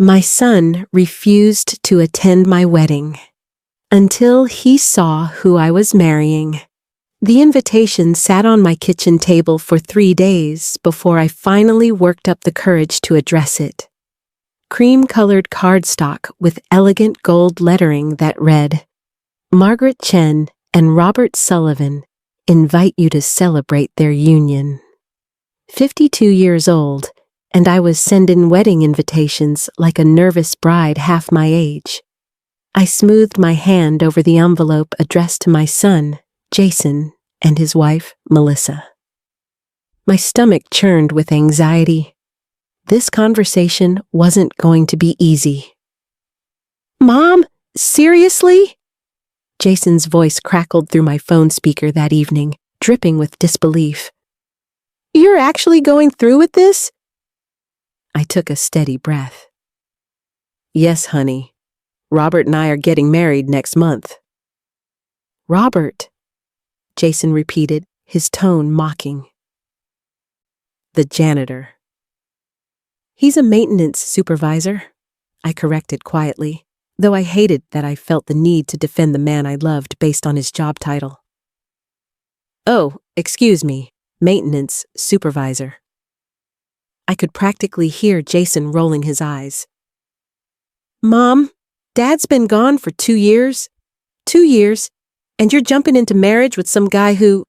My son refused to attend my wedding until he saw who I was marrying. The invitation sat on my kitchen table for 3 days before I finally worked up the courage to address it. Cream-colored cardstock with elegant gold lettering that read, "Margaret Chen and Robert Sullivan invite you to celebrate their union." 52 years old, and I was sending wedding invitations like a nervous bride half my age. I smoothed my hand over the envelope addressed to my son, Jason, and his wife, Melissa. My stomach churned with anxiety. This conversation wasn't going to be easy. "Mom, seriously?" Jason's voice crackled through my phone speaker that evening, dripping with disbelief. "You're actually going through with this?" I took a steady breath. "Yes, honey. Robert and I are getting married next month." "Robert," Jason repeated, his tone mocking. "The janitor." "He's a maintenance supervisor," I corrected quietly, though I hated that I felt the need to defend the man I loved based on his job title. "Oh, excuse me, maintenance supervisor." I could practically hear Jason rolling his eyes. "Mom, Dad's been gone for 2 years. 2 years, and you're jumping into marriage with some guy who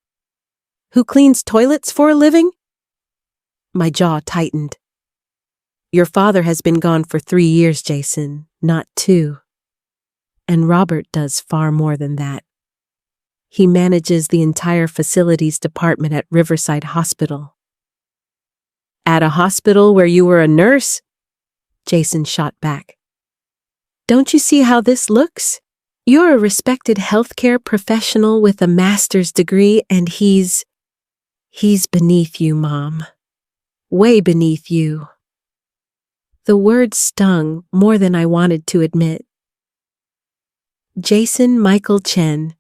cleans toilets for a living?" My jaw tightened. "Your father has been gone for 3 years, Jason, not 2. And Robert does far more than that. He manages the entire facilities department at Riverside Hospital." "At a hospital where you were a nurse?" Jason shot back. "Don't you see how this looks? You're a respected healthcare professional with a master's degree, and he's beneath you, Mom. Way beneath you." The words stung more than I wanted to admit. "Jason Michael Chen,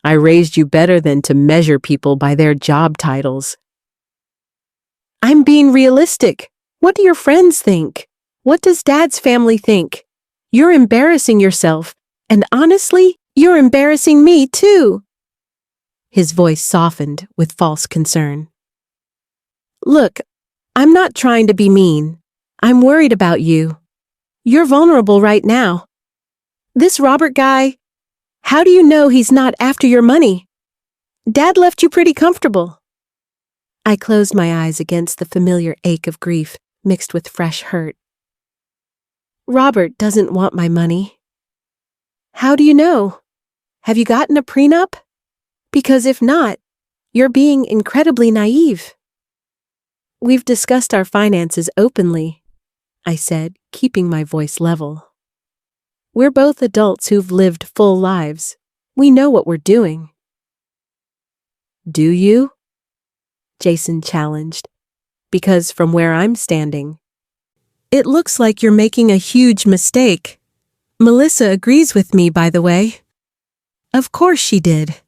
I raised you better than to measure people by their job titles." "I'm being realistic. What do your friends think? What does Dad's family think? You're embarrassing yourself, and honestly, you're embarrassing me too." His voice softened with false concern. "Look, I'm not trying to be mean. I'm worried about you. You're vulnerable right now. This Robert guy, how do you know he's not after your money? Dad left you pretty comfortable." I closed my eyes against the familiar ache of grief mixed with fresh hurt. "Robert doesn't want my money." "How do you know? Have you gotten a prenup? Because if not, you're being incredibly naive." "We've discussed our finances openly," I said, keeping my voice level. "We're both adults who've lived full lives. We know what we're doing." "Do you?" Jason challenged, "because from where I'm standing, it looks like you're making a huge mistake. Melissa agrees with me, by the way." Of course she did.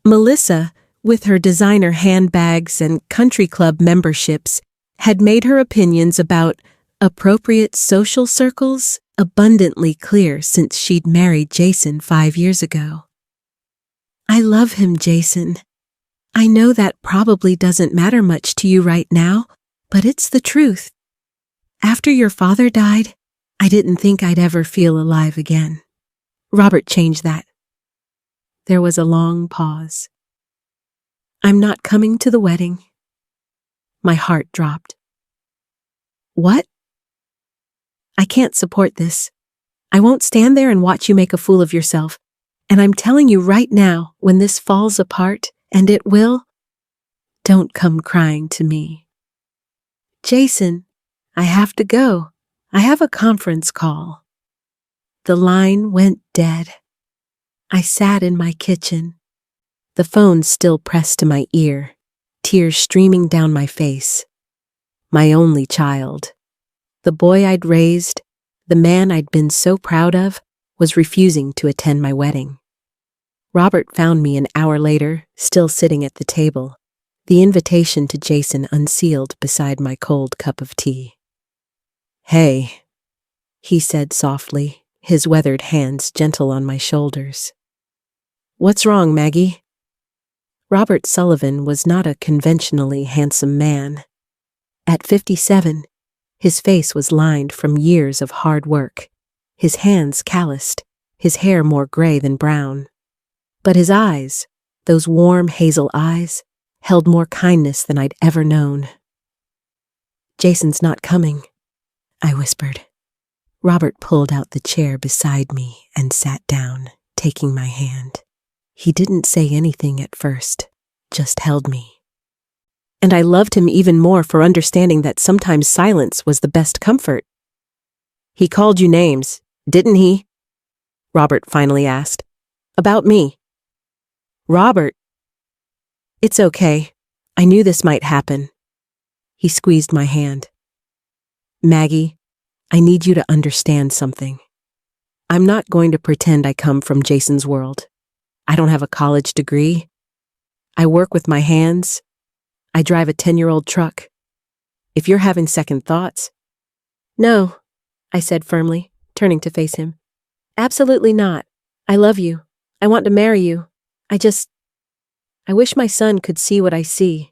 Melissa, with her designer handbags and country club memberships, had made her opinions about appropriate social circles abundantly clear since she'd married Jason 5 years ago. "I love him, Jason. I know that probably doesn't matter much to you right now, but it's the truth. After your father died, I didn't think I'd ever feel alive again." Robert changed that. There was a long pause. "I'm not coming to the wedding." My heart dropped. "What?" "I can't support this. I won't stand there and watch you make a fool of yourself. And I'm telling you right now, when this falls apart, and it will, don't come crying to me." "Jason, I have to go. I have a conference call." The line went dead. I sat in my kitchen, the phone still pressed to my ear, tears streaming down my face. My only child, the boy I'd raised, the man I'd been so proud of, was refusing to attend my wedding. Robert found me an hour later, still sitting at the table, the invitation to Jason unsealed beside my cold cup of tea. "Hey," he said softly, his weathered hands gentle on my shoulders. What's wrong, Maggie? Robert Sullivan was not a conventionally handsome man. At 57, his face was lined from years of hard work, his hands calloused, his hair more gray than brown. But his eyes, those warm hazel eyes, held more kindness than I'd ever known. Jason's not coming, I whispered. Robert pulled out the chair beside me and sat down, taking my hand. He didn't say anything at first, just held me. And I loved him even more for understanding that sometimes silence was the best comfort. He called you names, didn't he? Robert finally asked. About me. Robert. It's okay. I knew this might happen. He squeezed my hand. Maggie, I need you to understand something. I'm not going to pretend I come from Jason's world. I don't have a college degree. I work with my hands. I drive a 10-year-old truck. If you're having second thoughts... No, I said firmly, turning to face him. Absolutely not. I love you. I want to marry you. I wish my son could see what I see.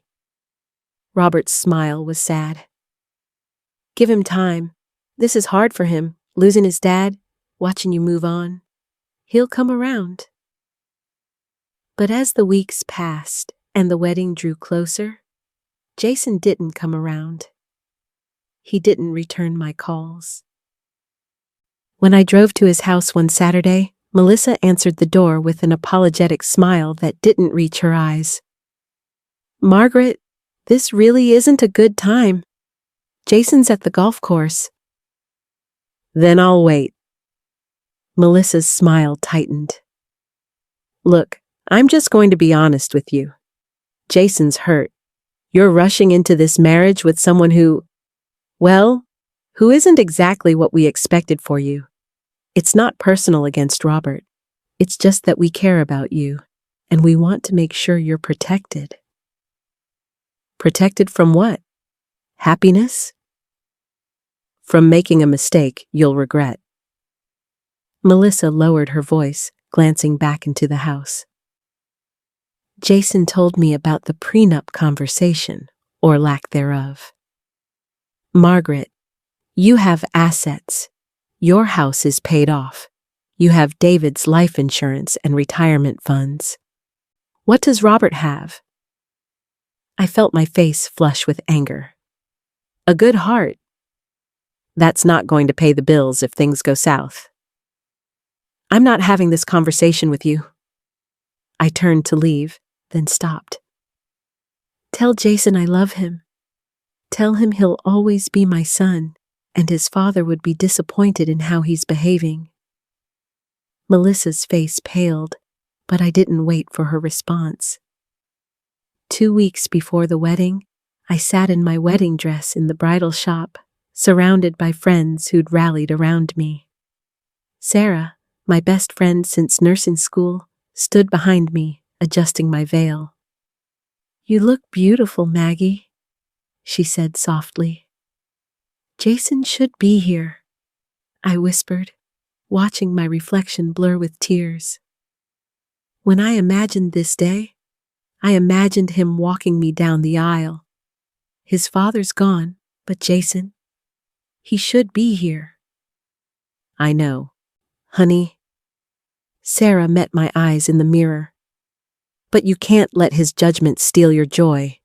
Robert's smile was sad. Give him time. This is hard for him, losing his dad, watching you move on. He'll come around. But as the weeks passed and the wedding drew closer, Jason didn't come around. He didn't return my calls. When I drove to his house one Saturday, Melissa answered the door with an apologetic smile that didn't reach her eyes. Margaret, this really isn't a good time. Jason's at the golf course. Then I'll wait. Melissa's smile tightened. Look, I'm just going to be honest with you. Jason's hurt. You're rushing into this marriage with someone who isn't exactly what we expected for you. It's not personal against Robert. It's just that we care about you, and we want to make sure you're protected. Protected from what? Happiness? From making a mistake you'll regret. Melissa lowered her voice, glancing back into the house. Jason told me about the prenup conversation, or lack thereof. Margaret, you have assets. Your house is paid off. You have David's life insurance and retirement funds. What does Robert have? I felt my face flush with anger. A good heart. That's not going to pay the bills if things go south. I'm not having this conversation with you. I turned to leave, then stopped. Tell Jason I love him. Tell him he'll always be my son, and his father would be disappointed in how he's behaving. Melissa's face paled, but I didn't wait for her response. 2 weeks before the wedding, I sat in my wedding dress in the bridal shop, surrounded by friends who'd rallied around me. Sarah, my best friend since nursing school, stood behind me, adjusting my veil. You look beautiful, Maggie, she said softly. Jason should be here, I whispered, watching my reflection blur with tears. When I imagined this day, I imagined him walking me down the aisle. His father's gone, but Jason, he should be here. I know, honey. Sarah met my eyes in the mirror. But you can't let his judgment steal your joy.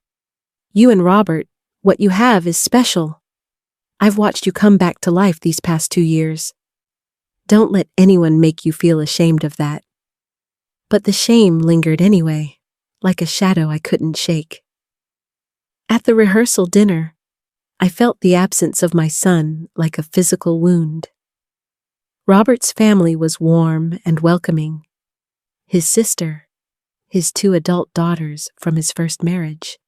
You and Robert, what you have is special. I've watched you come back to life these past 2 years. Don't let anyone make you feel ashamed of that. But the shame lingered anyway, like a shadow I couldn't shake. At the rehearsal dinner, I felt the absence of my son like a physical wound. Robert's family was warm and welcoming. His sister, his 2 adult daughters from his first marriage,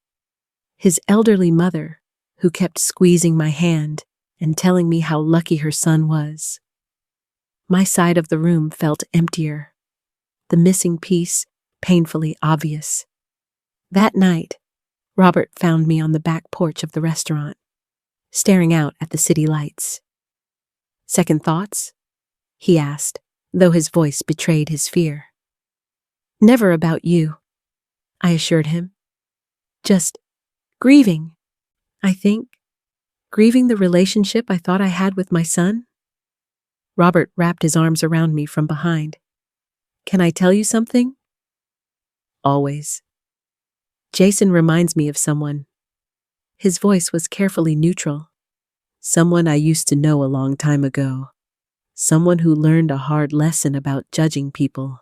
his elderly mother, who kept squeezing my hand and telling me how lucky her son was. My side of the room felt emptier, the missing piece painfully obvious. That night, Robert found me on the back porch of the restaurant, staring out at the city lights. Second thoughts? He asked, though his voice betrayed his fear. Never about you, I assured him. Just grieving, I think. Grieving the relationship I thought I had with my son? Robert wrapped his arms around me from behind. Can I tell you something? Always. Jason reminds me of someone. His voice was carefully neutral. Someone I used to know a long time ago. Someone who learned a hard lesson about judging people.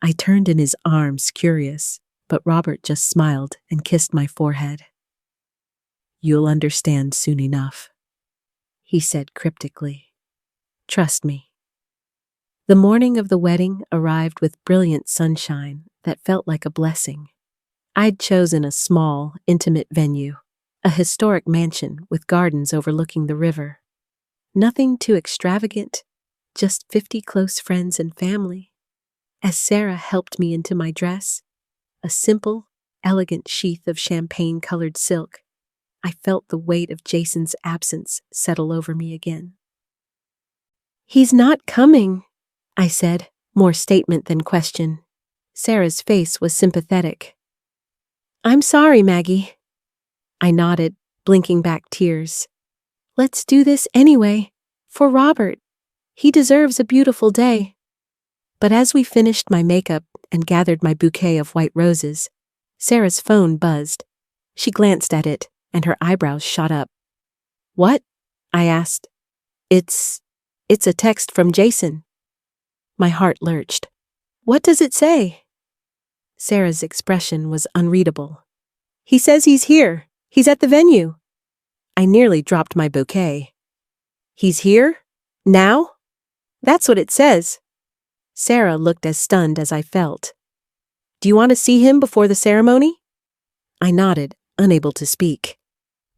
I turned in his arms, curious, but Robert just smiled and kissed my forehead. You'll understand soon enough, he said cryptically. Trust me. The morning of the wedding arrived with brilliant sunshine that felt like a blessing. I'd chosen a small, intimate venue, a historic mansion with gardens overlooking the river. Nothing too extravagant, just 50 close friends and family. As Sarah helped me into my dress, a simple, elegant sheath of champagne-colored silk, I felt the weight of Jason's absence settle over me again. He's not coming, I said, more statement than question. Sarah's face was sympathetic. I'm sorry, Maggie. I nodded, blinking back tears. Let's do this anyway, for Robert. He deserves a beautiful day. But as we finished my makeup and gathered my bouquet of white roses, Sarah's phone buzzed. She glanced at it, and her eyebrows shot up. What? I asked. It's a text from Jason. My heart lurched. What does it say? Sarah's expression was unreadable. He says he's here. He's at the venue. I nearly dropped my bouquet. He's here? Now? That's what it says. Sarah looked as stunned as I felt. Do you want to see him before the ceremony? I nodded, unable to speak.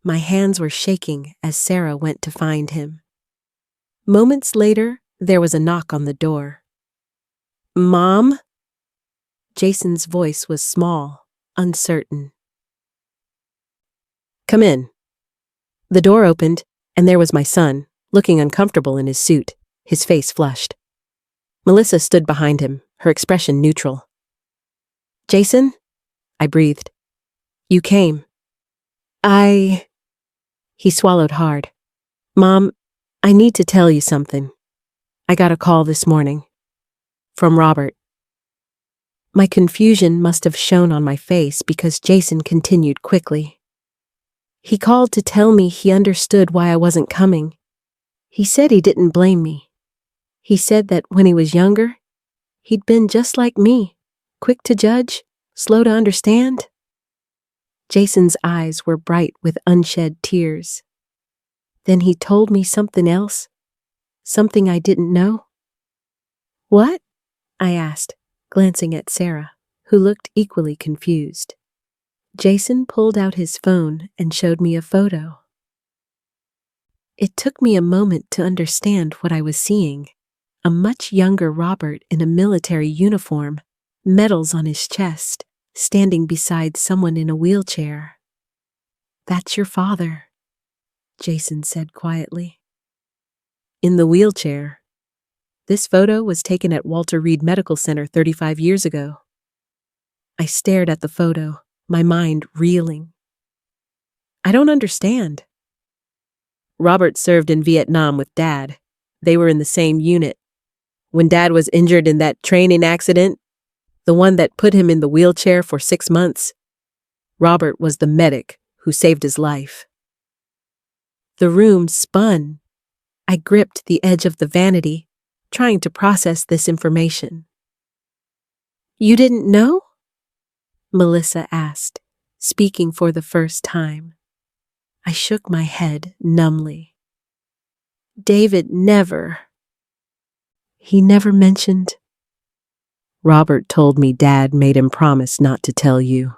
My hands were shaking as Sarah went to find him. Moments later, there was a knock on the door. Mom? Jason's voice was small, uncertain. Come in. The door opened, and there was my son, looking uncomfortable in his suit, his face flushed. Melissa stood behind him, her expression neutral. Jason? I breathed. You came. He swallowed hard. Mom, I need to tell you something. I got a call this morning. From Robert. My confusion must have shown on my face because Jason continued quickly. He called to tell me he understood why I wasn't coming. He said he didn't blame me. He said that when he was younger, he'd been just like me, quick to judge, slow to understand. Jason's eyes were bright with unshed tears. Then he told me something else, something I didn't know. What? I asked, glancing at Sarah, who looked equally confused. Jason pulled out his phone and showed me a photo. It took me a moment to understand what I was seeing. A much younger Robert in a military uniform, medals on his chest, standing beside someone in a wheelchair. That's your father, Jason said quietly. In the wheelchair. This photo was taken at Walter Reed Medical Center 35 years ago. I stared at the photo, my mind reeling. I don't understand. Robert served in Vietnam with Dad. They were in the same unit. When Dad was injured in that training accident, the one that put him in the wheelchair for 6 months, Robert was the medic who saved his life. The room spun. I gripped the edge of the vanity, trying to process this information. You didn't know? Melissa asked, speaking for the first time. I shook my head numbly. David never. He never mentioned. Robert told me Dad made him promise not to tell you.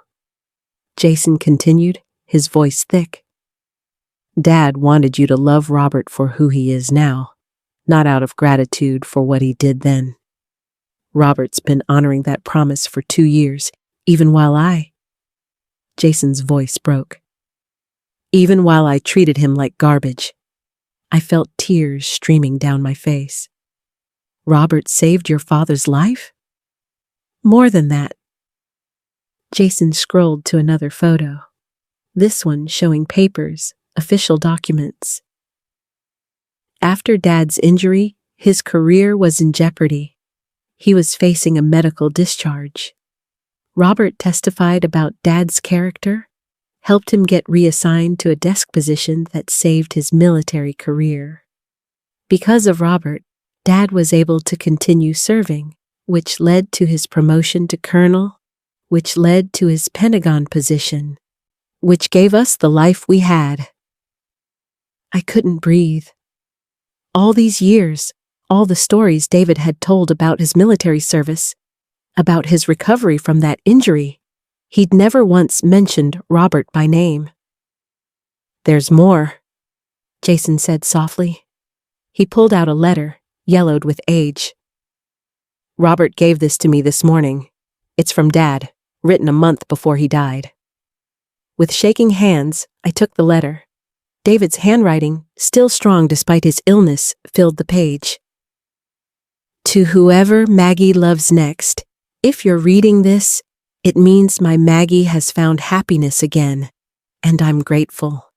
Jason continued, his voice thick. Dad wanted you to love Robert for who he is now, not out of gratitude for what he did then. Robert's been honoring that promise for 2 years, even while Jason's voice broke. Even while I treated him like garbage. I felt tears streaming down my face. Robert saved your father's life? More than that. Jason scrolled to another photo. This one showing papers, official documents. After Dad's injury, his career was in jeopardy. He was facing a medical discharge. Robert testified about Dad's character, helped him get reassigned to a desk position that saved his military career. Because of Robert, Dad was able to continue serving, which led to his promotion to colonel, which led to his Pentagon position, which gave us the life we had. I couldn't breathe. All these years, all the stories David had told about his military service, about his recovery from that injury, he'd never once mentioned Robert by name. There's more, Jason said softly. He pulled out a letter, yellowed with age. Robert gave this to me this morning. It's from Dad, written a month before he died. With shaking hands, I took the letter. David's handwriting, still strong despite his illness, filled the page. To whoever Maggie loves next, if you're reading this, it means my Maggie has found happiness again, and I'm grateful.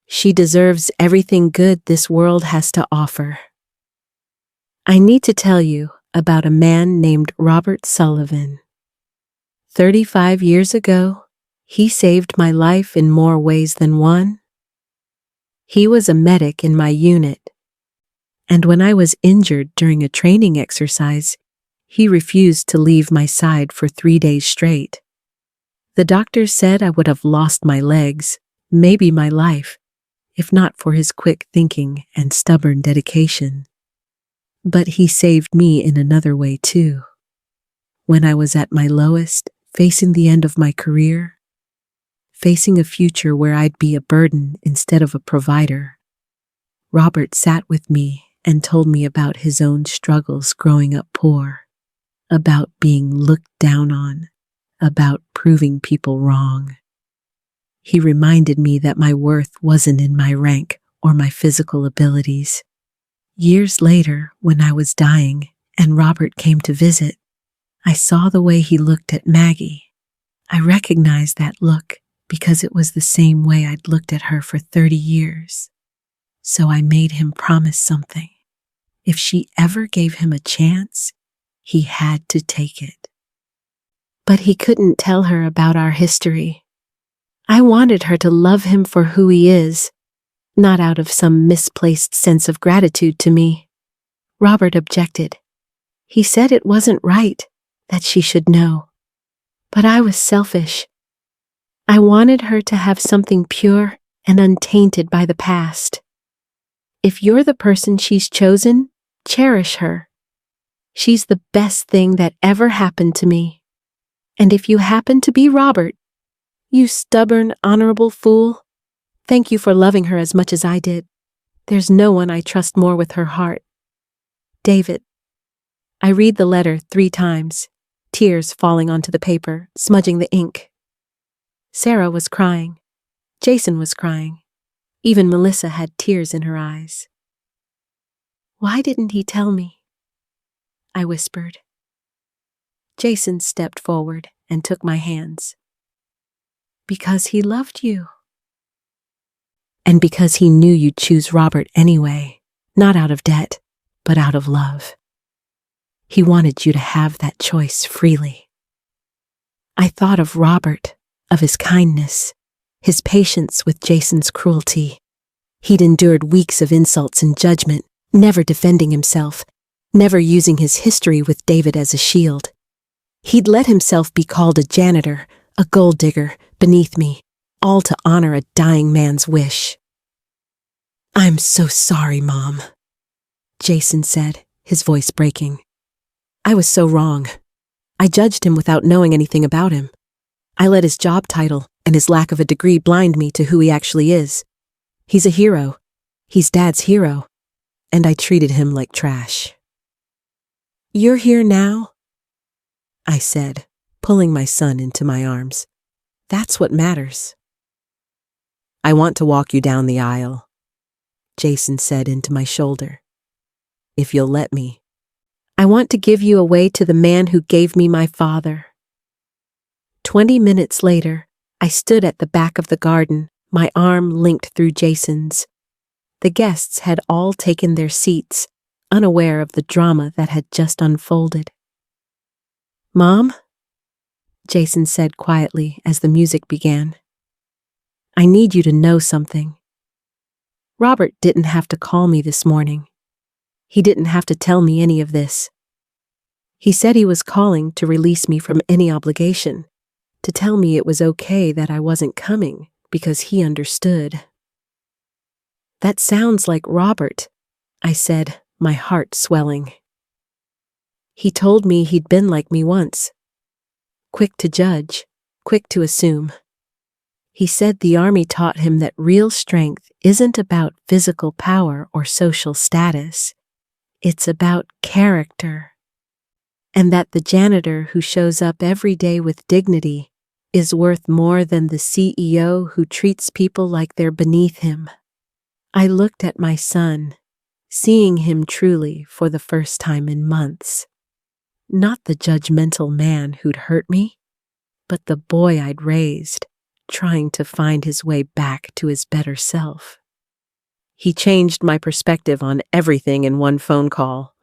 She deserves everything good this world has to offer. I need to tell you about a man named Robert Sullivan. 35 years ago, he saved my life in more ways than one. He was a medic in my unit, and when I was injured during a training exercise, he refused to leave my side for 3 days straight. The doctors said I would have lost my legs, maybe my life, if not for his quick thinking and stubborn dedication. But he saved me in another way too. When I was at my lowest, facing the end of my career, facing a future where I'd be a burden instead of a provider, Robert sat with me and told me about his own struggles growing up poor, about being looked down on, about proving people wrong. He reminded me that my worth wasn't in my rank or my physical abilities. Years later, when I was dying and Robert came to visit, I saw the way he looked at Maggie. I recognized that look because it was the same way I'd looked at her for 30 years. So I made him promise something. If she ever gave him a chance, he had to take it. But he couldn't tell her about our history. I wanted her to love him for who he is, not out of some misplaced sense of gratitude to me. Robert objected. He said it wasn't right, that she should know. But I was selfish. I wanted her to have something pure and untainted by the past. If you're the person she's chosen, cherish her. She's the best thing that ever happened to me. And if you happen to be Robert, you stubborn, honorable fool, thank you for loving her as much as I did. There's no one I trust more with her heart. David. I read the letter 3 times, tears falling onto the paper, smudging the ink. Sarah was crying. Jason was crying. Even Melissa had tears in her eyes. Why didn't he tell me? I whispered. Jason stepped forward and took my hands. Because he loved you. And because he knew you'd choose Robert anyway, not out of debt, but out of love. He wanted you to have that choice freely. I thought of Robert, of his kindness, his patience with Jason's cruelty. He'd endured weeks of insults and judgment, never defending himself, never using his history with David as a shield. He'd let himself be called a janitor, a gold digger, beneath me, all to honor a dying man's wish. I'm so sorry, Mom, Jason said, his voice breaking. I was so wrong. I judged him without knowing anything about him. I let his job title and his lack of a degree blind me to who he actually is. He's a hero. He's Dad's hero. And I treated him like trash. You're here now? I said, pulling my son into my arms. That's what matters. I want to walk you down the aisle. Jason said into my shoulder. If you'll let me. I want to give you away to the man who gave me my father. 20 minutes later, I stood at the back of the garden, my arm linked through Jason's. The guests had all taken their seats, unaware of the drama that had just unfolded. Mom? Jason said quietly as the music began. I need you to know something. Robert didn't have to call me this morning. He didn't have to tell me any of this. He said he was calling to release me from any obligation, to tell me it was okay that I wasn't coming because he understood. That sounds like Robert, I said, my heart swelling. He told me he'd been like me once. Quick to judge, quick to assume. He said the army taught him that real strength isn't about physical power or social status. It's about character. And that the janitor who shows up every day with dignity is worth more than the CEO who treats people like they're beneath him. I looked at my son, seeing him truly for the first time in months. Not the judgmental man who'd hurt me, but the boy I'd raised, trying to find his way back to his better self. He changed my perspective on everything in one phone call,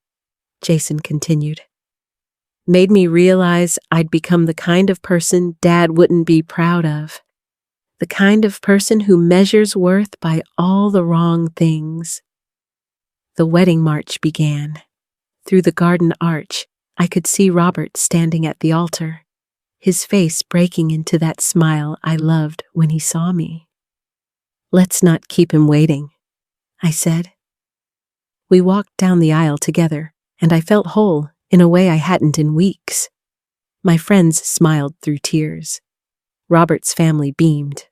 Jason continued. Made me realize I'd become the kind of person Dad wouldn't be proud of. The kind of person who measures worth by all the wrong things. The wedding march began. Through the garden arch, I could see Robert standing at the altar, his face breaking into that smile I loved when he saw me. Let's not keep him waiting, I said. We walked down the aisle together, and I felt whole in a way I hadn't in weeks. My friends smiled through tears. Robert's family beamed.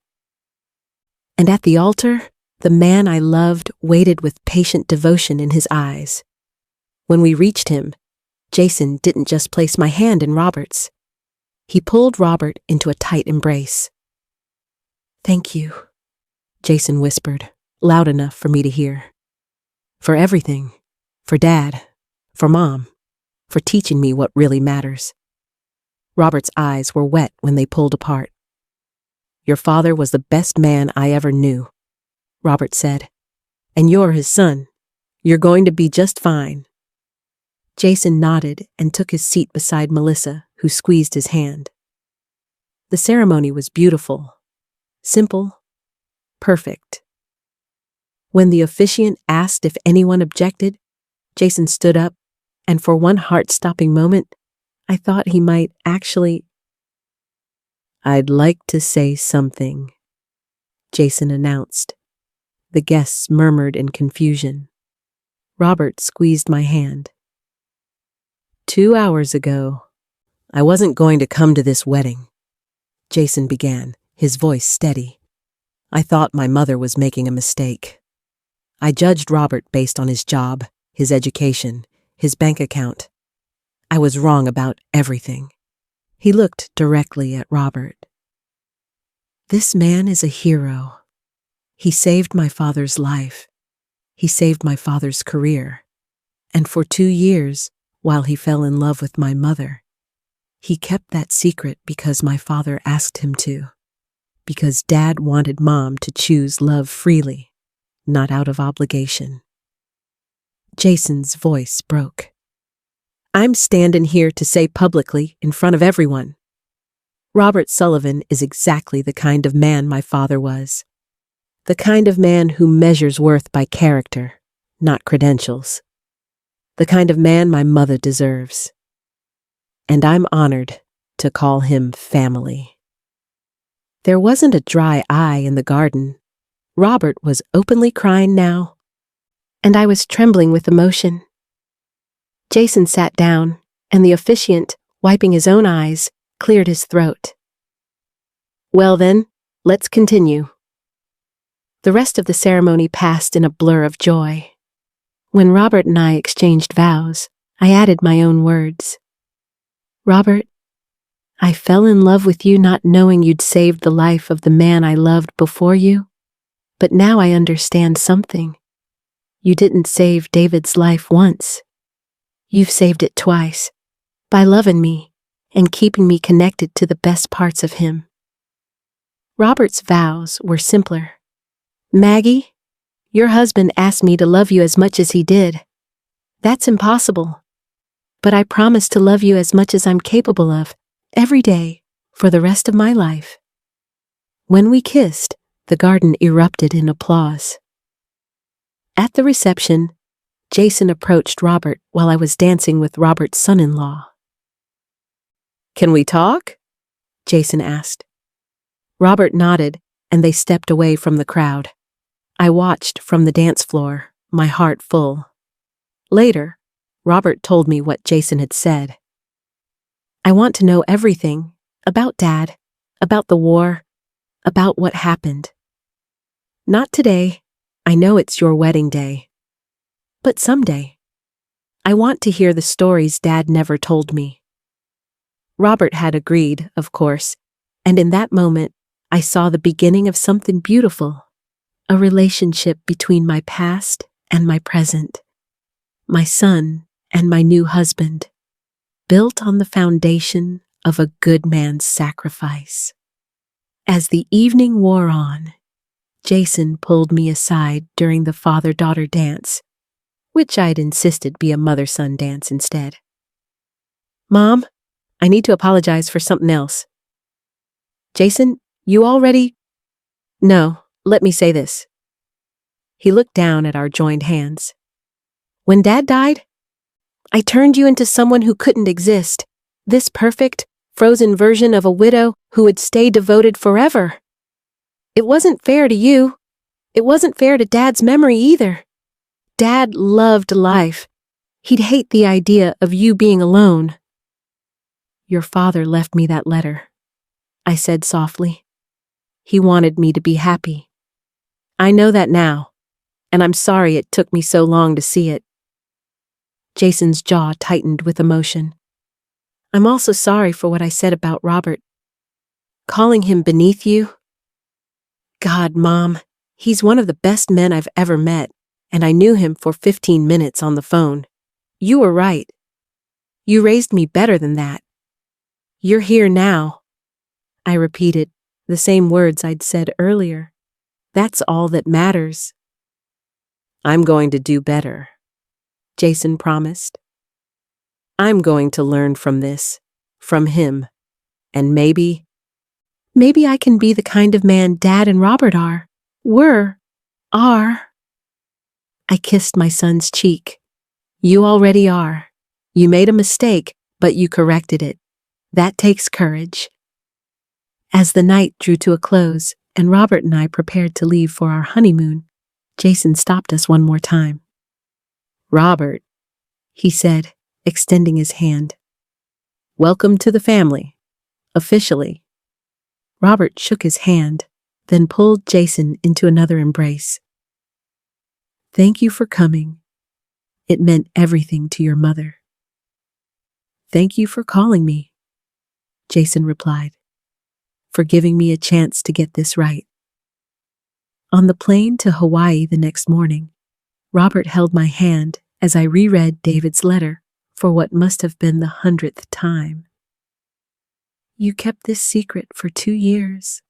And at the altar, the man I loved waited with patient devotion in his eyes. When we reached him, Jason didn't just place my hand in Robert's. He pulled Robert into a tight embrace. Thank you, Jason whispered, loud enough for me to hear. For everything. For Dad. For Mom. For teaching me what really matters. Robert's eyes were wet when they pulled apart. Your father was the best man I ever knew, Robert said. And you're his son. You're going to be just fine. Jason nodded and took his seat beside Melissa, who squeezed his hand. The ceremony was beautiful, simple, perfect. When the officiant asked if anyone objected, Jason stood up, and for one heart-stopping moment, I thought he might actually... I'd like to say something, Jason announced. The guests murmured in confusion. Robert squeezed my hand. 2 hours ago, I wasn't going to come to this wedding, Jason began, his voice steady. I thought my mother was making a mistake. I judged Robert based on his job, his education, his bank account. I was wrong about everything. He looked directly at Robert. This man is a hero. He saved my father's life. He saved my father's career. And for 2 years, while he fell in love with my mother, he kept that secret because my father asked him to. Because Dad wanted Mom to choose love freely, not out of obligation. Jason's voice broke. I'm standing here to say publicly, in front of everyone, Robert Sullivan is exactly the kind of man my father was. The kind of man who measures worth by character, not credentials. The kind of man my mother deserves. And I'm honored to call him family. There wasn't a dry eye in the garden. Robert was openly crying now, and I was trembling with emotion. Jason sat down, and the officiant, wiping his own eyes, cleared his throat. Well then, let's continue. The rest of the ceremony passed in a blur of joy. When Robert and I exchanged vows, I added my own words. Robert, I fell in love with you not knowing you'd saved the life of the man I loved before you, but now I understand something. You didn't save David's life once. You've saved it twice, by loving me and keeping me connected to the best parts of him. Robert's vows were simpler. Maggie, your husband asked me to love you as much as he did. That's impossible. But I promise to love you as much as I'm capable of, every day, for the rest of my life. When we kissed, the garden erupted in applause. At the reception, Jason approached Robert while I was dancing with Robert's son-in-law. "Can we talk?" Jason asked. Robert nodded, and they stepped away from the crowd. I watched from the dance floor, my heart full. Later, Robert told me what Jason had said. "I want to know everything, about Dad, about the war, about what happened. Not today, I know it's your wedding day. But someday. I want to hear the stories Dad never told me." Robert had agreed, of course, and in that moment, I saw the beginning of something beautiful, a relationship between my past and my present, my son and my new husband, built on the foundation of a good man's sacrifice. As the evening wore on, Jason pulled me aside during the father-daughter dance, which I'd insisted be a mother-son dance instead. "Mom, I need to apologize for something else." "Jason, you already—" "No, let me say this." He looked down at our joined hands. "When Dad died, I turned you into someone who couldn't exist, this perfect, frozen version of a widow who would stay devoted forever. It wasn't fair to you. It wasn't fair to Dad's memory either. Dad loved life. He'd hate the idea of you being alone." "Your father left me that letter," I said softly. "He wanted me to be happy. I know that now, and I'm sorry it took me so long to see it." Jason's jaw tightened with emotion. "I'm also sorry for what I said about Robert. Calling him beneath you. God, Mom, he's one of the best men I've ever met, and I knew him for 15 minutes on the phone. You were right. You raised me better than that. You're here now." I repeated, the same words I'd said earlier. "That's all that matters." "I'm going to do better," Jason promised. "I'm going to learn from this, from him, and maybe I can be the kind of man Dad and Robert are. Are. I kissed my son's cheek. "You already are. You made a mistake, but you corrected it. That takes courage." As the night drew to a close and Robert and I prepared to leave for our honeymoon, Jason stopped us one more time. "Robert," he said, extending his hand. "Welcome to the family, officially." Robert shook his hand, then pulled Jason into another embrace. "Thank you for coming. It meant everything to your mother." "Thank you for calling me," Jason replied, "for giving me a chance to get this right." On the plane to Hawaii the next morning, Robert held my hand as I reread David's letter for what must have been the 100th time. "You kept this secret for 2 years,"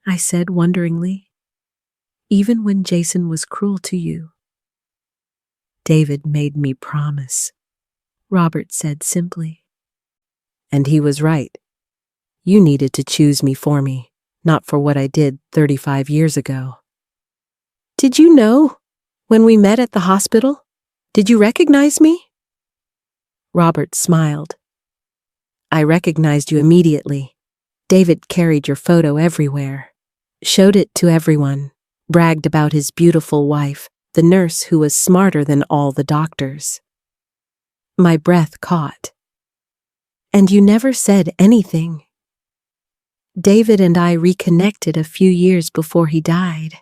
I said wonderingly, "even when Jason was cruel to you." "David made me promise," Robert said simply. "And he was right. You needed to choose me for me, not for what I did 35 years ago." "Did you know when we met at the hospital? Did you recognize me?" Robert smiled. "I recognized you immediately. David carried your photo everywhere, showed it to everyone, bragged about his beautiful wife, the nurse who was smarter than all the doctors." My breath caught. "And you never said anything." "David and I reconnected a few years before he died,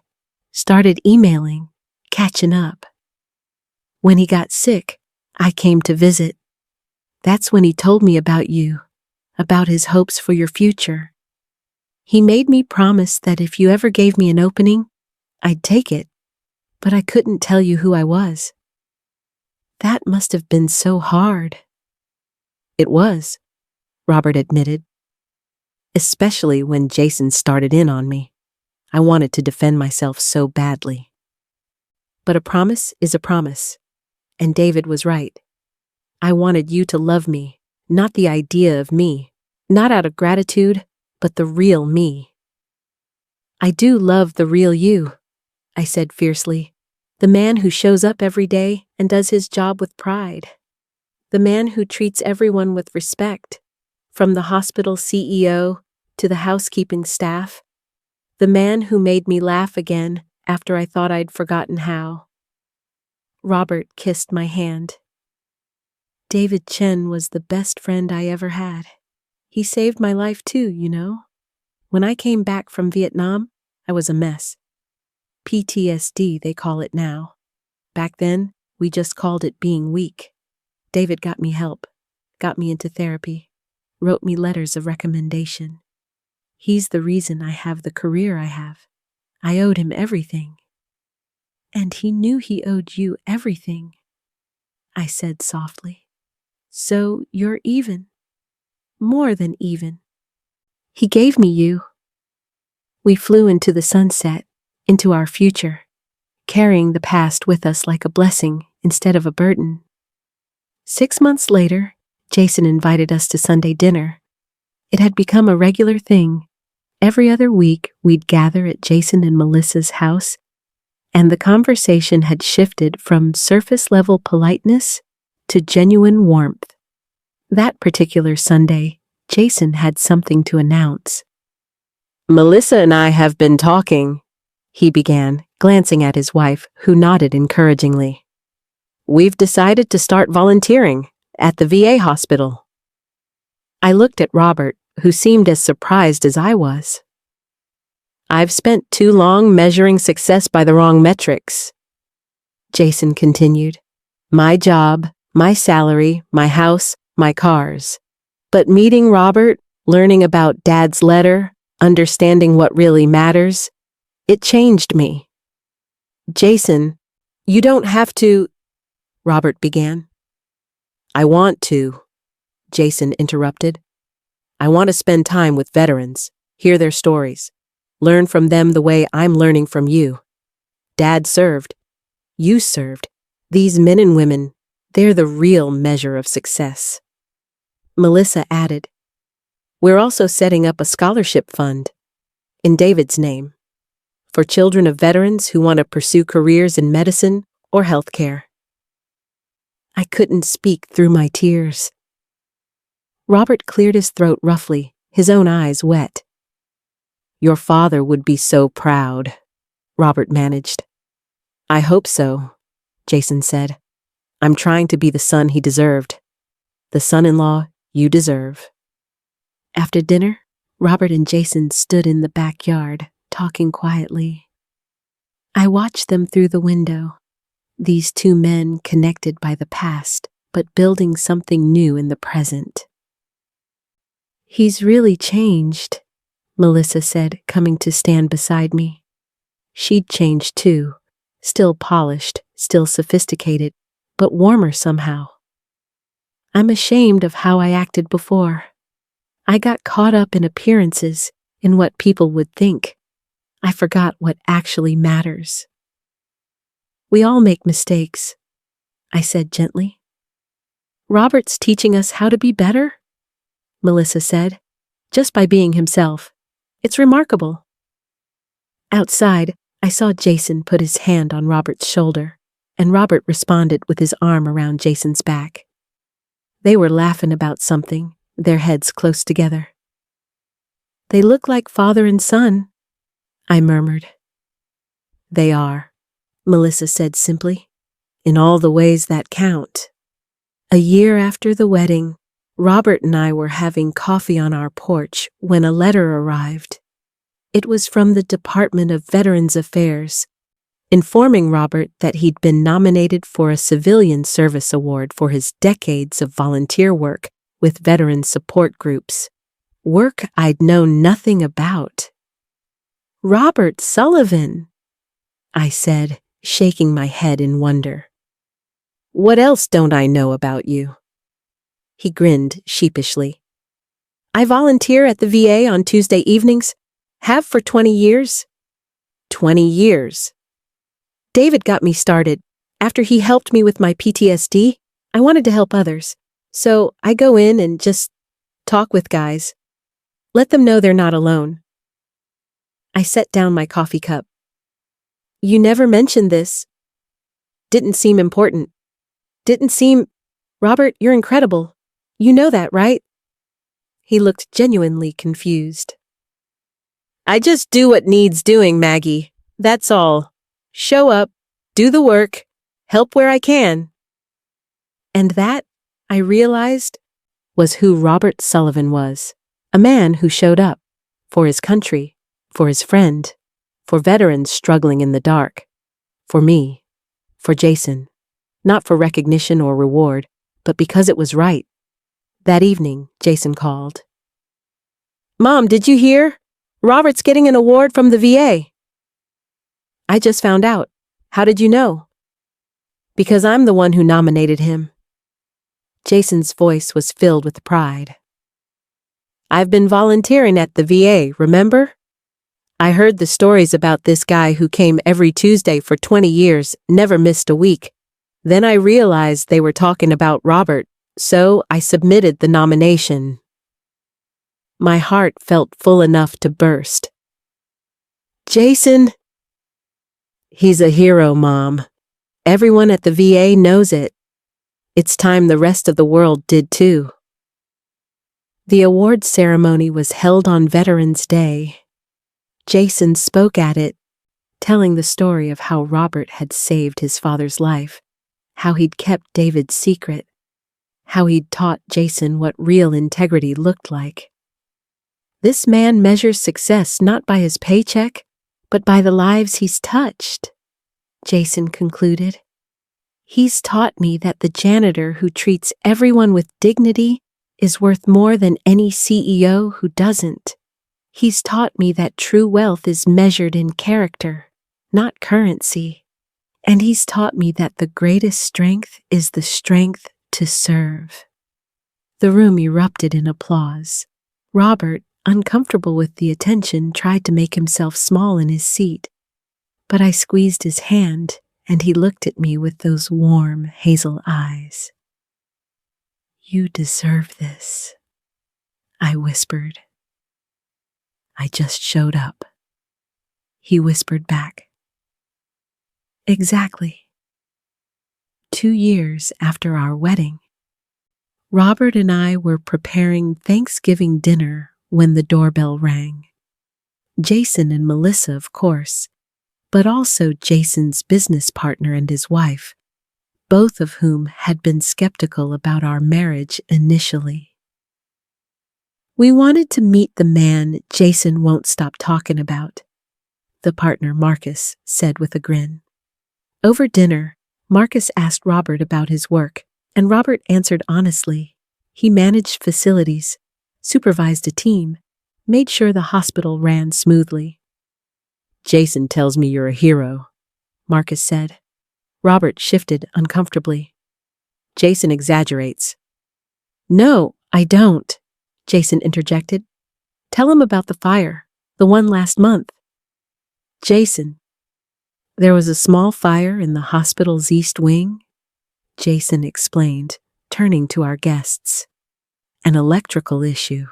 started emailing, catching up. When he got sick, I came to visit. That's when he told me about you, about his hopes for your future. He made me promise that if you ever gave me an opening, I'd take it. but I couldn't tell you who I was. That must have been so hard. It was, Robert admitted. Especially when Jason started in on me. I wanted to defend myself so badly. But a promise is a promise, and David was right. I wanted you to love me, not the idea of me, not out of gratitude, but the real me. I do love the real you, I said fiercely. The man who shows up every day and does his job with pride. The man who treats everyone with respect, from the hospital CEO to the housekeeping staff. The man who made me laugh again after I thought I'd forgotten how. Robert kissed my hand. David Chen was the best friend I ever had. He saved my life too, you know. When I came back from Vietnam, I was a mess. PTSD, they call it now. Back then, we just called it being weak. David got me help, got me into therapy, wrote me letters of recommendation. He's the reason I have the career I have. I owed him everything. And he knew he owed you everything, I said softly. So you're even. More than even. He gave me you. We flew into the sunset, into our future, carrying the past with us like a blessing instead of a burden. 6 months later, Jason invited us to Sunday dinner. It had become a regular thing. Every other week, we'd gather at Jason and Melissa's house, and the conversation had shifted from surface-level politeness to genuine warmth. That particular Sunday, Jason had something to announce. Melissa and I have been talking, he began, glancing at his wife, who nodded encouragingly. We've decided to start volunteering at the VA hospital. I looked at Robert, who seemed as surprised as I was. I've spent too long measuring success by the wrong metrics, Jason continued. My job, my salary, my house, my cars. But meeting Robert, learning about Dad's letter, understanding what really matters, it changed me. Jason, you don't have to, Robert began. I want to, Jason interrupted. I want to spend time with veterans, hear their stories, learn from them the way I'm learning from you. Dad served. You served. These men and women, they're the real measure of success. Melissa added, We're also setting up a scholarship fund, in David's name, for children of veterans who want to pursue careers in medicine or healthcare. I couldn't speak through my tears. Robert cleared his throat roughly, his own eyes wet. Your father would be so proud, Robert managed. I hope so, Jason said. I'm trying to be the son he deserved. The son-in-law you deserve. After dinner, Robert and Jason stood in the backyard, talking quietly. I watched them through the window, these two men connected by the past, but building something new in the present. He's really changed, Melissa said, coming to stand beside me. She'd changed too, still polished, still sophisticated, but warmer somehow. I'm ashamed of how I acted before. I got caught up in appearances, in what people would think. I forgot what actually matters. We all make mistakes, I said gently. Robert's teaching us how to be better, Melissa said, just by being himself. It's remarkable. Outside, I saw Jason put his hand on Robert's shoulder, and Robert responded with his arm around Jason's back. They were laughing about something, their heads close together. They look like father and son, I murmured. They are, Melissa said simply, in all the ways that count. A year after the wedding, Robert and I were having coffee on our porch when a letter arrived. It was from the Department of Veterans Affairs, informing Robert that he'd been nominated for a Civilian Service Award for his decades of volunteer work with veteran support groups, work I'd known nothing about. Robert Sullivan, I said, shaking my head in wonder. What else don't I know about you? He grinned sheepishly. I volunteer at the VA on Tuesday evenings. Have for 20 years. 20 years. David got me started. After he helped me with my PTSD, I wanted to help others. So I go in and just talk with guys. Let them know they're not alone. I set down my coffee cup. You never mentioned this. Didn't seem important. Robert, you're incredible. You know that, right? He looked genuinely confused. I just do what needs doing, Maggie. That's all. Show up, do the work, help where I can. And that, I realized, was who Robert Sullivan was. A man who showed up. For his country, for his friend, for veterans struggling in the dark. For me, for Jason. Not for recognition or reward, but because it was right. That evening, Jason called. Mom, did you hear? Robert's getting an award from the VA. I just found out. How did you know? Because I'm the one who nominated him. Jason's voice was filled with pride. I've been volunteering at the VA, remember? I heard the stories about this guy who came every Tuesday for 20 years, never missed a week. Then I realized they were talking about Robert, so I submitted the nomination. My heart felt full enough to burst. Jason! He's a hero, Mom. Everyone at the VA knows it. It's time the rest of the world did too. The award ceremony was held on Veterans Day. Jason spoke at it, telling the story of how Robert had saved his father's life, how he'd kept David's secret, how he'd taught Jason what real integrity looked like. This man measures success not by his paycheck, but by the lives he's touched, Jason concluded. He's taught me that the janitor who treats everyone with dignity is worth more than any CEO who doesn't. He's taught me that true wealth is measured in character, not currency. And he's taught me that the greatest strength is the strength to serve. The room erupted in applause. Robert, uncomfortable with the attention, tried to make himself small in his seat. But I squeezed his hand, and he looked at me with those warm hazel eyes. You deserve this, I whispered. I just showed up, he whispered back. Exactly. 2 years after our wedding, Robert and I were preparing Thanksgiving dinner when the doorbell rang. Jason and Melissa, of course, but also Jason's business partner and his wife, both of whom had been skeptical about our marriage initially. We wanted to meet the man Jason won't stop talking about, the partner Marcus said with a grin. Over dinner, Marcus asked Robert about his work, and Robert answered honestly. He managed facilities, supervised a team, made sure the hospital ran smoothly. Jason tells me you're a hero, Marcus said. Robert shifted uncomfortably. Jason exaggerates. No, I don't, Jason interjected. Tell him about the fire, the one last month. Jason, there was a small fire in the hospital's east wing, Jason explained, turning to our guests. An electrical issue.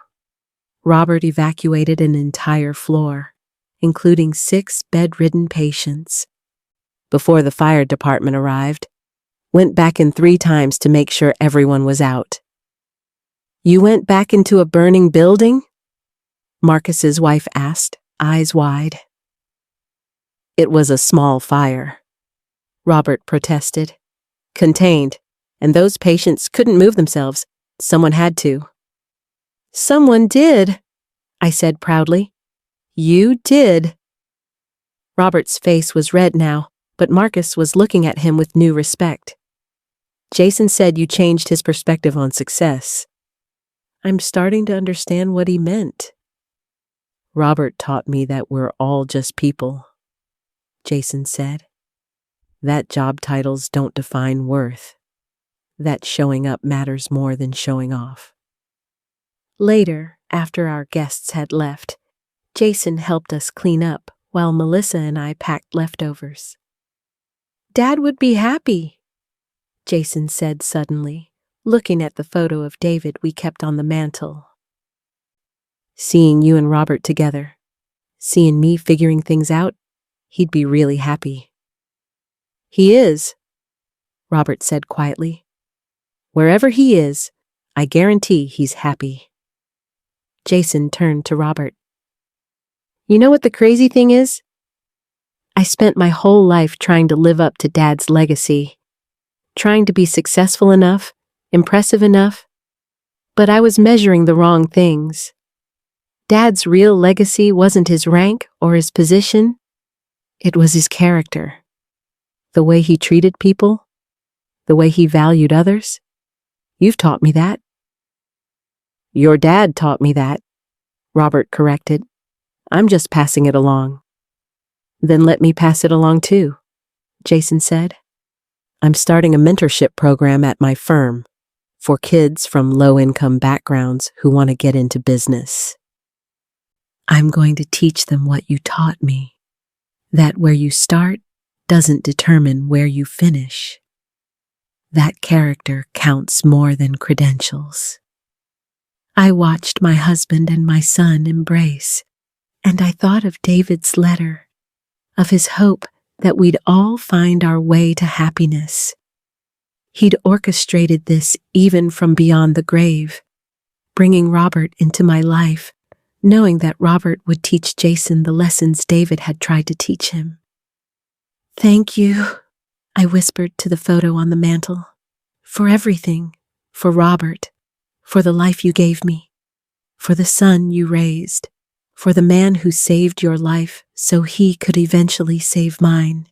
Robert evacuated an entire floor, including 6 bedridden patients. Before the fire department arrived, went back in 3 times to make sure everyone was out. You went back into a burning building? Marcus's wife asked, eyes wide. It was a small fire, Robert protested. Contained, and those patients couldn't move themselves. Someone had to. Someone did, I said proudly. You did. Robert's face was red now, but Marcus was looking at him with new respect. Jason said you changed his perspective on success. I'm starting to understand what he meant. Robert taught me that we're all just people, Jason said. that job titles don't define worth, that showing up matters more than showing off. Later, after our guests had left, Jason helped us clean up while Melissa and I packed leftovers. "Dad would be happy," Jason said suddenly, looking at the photo of David we kept on the mantel. "Seeing you and Robert together, seeing me figuring things out, he'd be really happy." "He is," Robert said quietly. "Wherever he is, I guarantee he's happy." Jason turned to Robert. "You know what the crazy thing is? I spent my whole life trying to live up to Dad's legacy, trying to be successful enough, impressive enough, but I was measuring the wrong things. Dad's real legacy wasn't his rank or his position. It was his character. The way he treated people, the way he valued others. You've taught me that." "Your dad taught me that," Robert corrected. "I'm just passing it along." "Then let me pass it along too," Jason said. "I'm starting a mentorship program at my firm for kids from low-income backgrounds who want to get into business. I'm going to teach them what you taught me, that where you start doesn't determine where you finish. That character counts more than credentials." I watched my husband and my son embrace, and I thought of David's letter, of his hope that we'd all find our way to happiness. He'd orchestrated this even from beyond the grave, bringing Robert into my life, knowing that Robert would teach Jason the lessons David had tried to teach him. "Thank you," I whispered to the photo on the mantel, "for everything, for Robert, for the life you gave me, for the son you raised, for the man who saved your life so he could eventually save mine."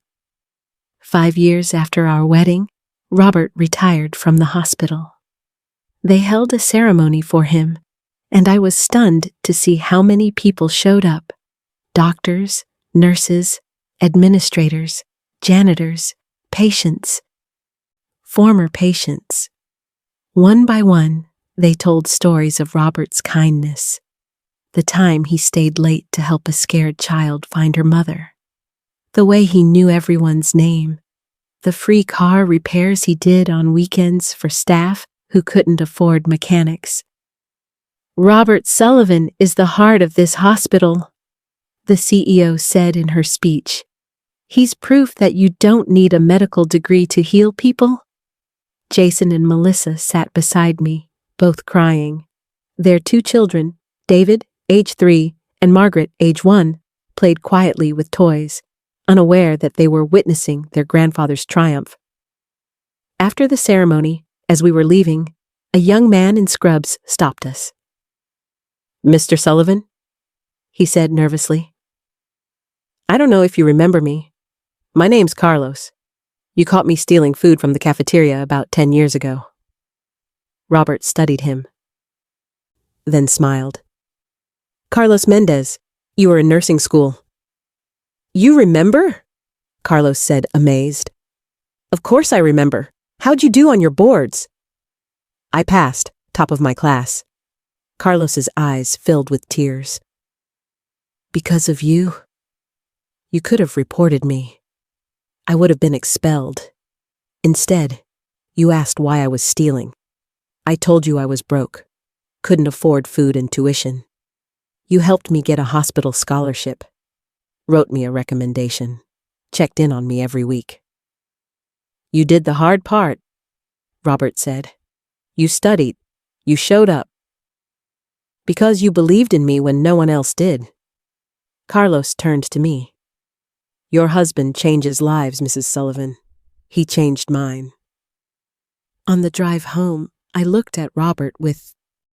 5 years after our wedding, Robert retired from the hospital. They held a ceremony for him, and I was stunned to see how many people showed up: doctors, nurses, administrators, janitors, patients, former patients. One by one, they told stories of Robert's kindness, the time he stayed late to help a scared child find her mother, the way he knew everyone's name, the free car repairs he did on weekends for staff who couldn't afford mechanics. "Robert Sullivan is the heart of this hospital," the CEO said in her speech. "He's proof that you don't need a medical degree to heal people." Jason and Melissa sat beside me, both crying. Their 2 children, David, age 3, and Margaret, age 1, played quietly with toys, unaware that they were witnessing their grandfather's triumph. After the ceremony, as we were leaving, a young man in scrubs stopped us. "Mr. Sullivan?" he said nervously. "I don't know if you remember me. My name's Carlos. You caught me stealing food from the cafeteria about 10 years ago." Robert studied him, then smiled. "Carlos Mendez, you were in nursing school." "You remember?" Carlos said, amazed. "Of course I remember. How'd you do on your boards?" "I passed, top of my class." Carlos's eyes filled with tears. "Because of you? You could have reported me. I would have been expelled. Instead, you asked why I was stealing. I told you I was broke, couldn't afford food and tuition. You helped me get a hospital scholarship, wrote me a recommendation, checked in on me every week." "You did the hard part," Robert said. "You studied, you showed up. Because you believed in me when no one else did." Carlos turned to me. "Your husband changes lives, Mrs. Sullivan. He changed mine." On the drive home, I looked at Robert with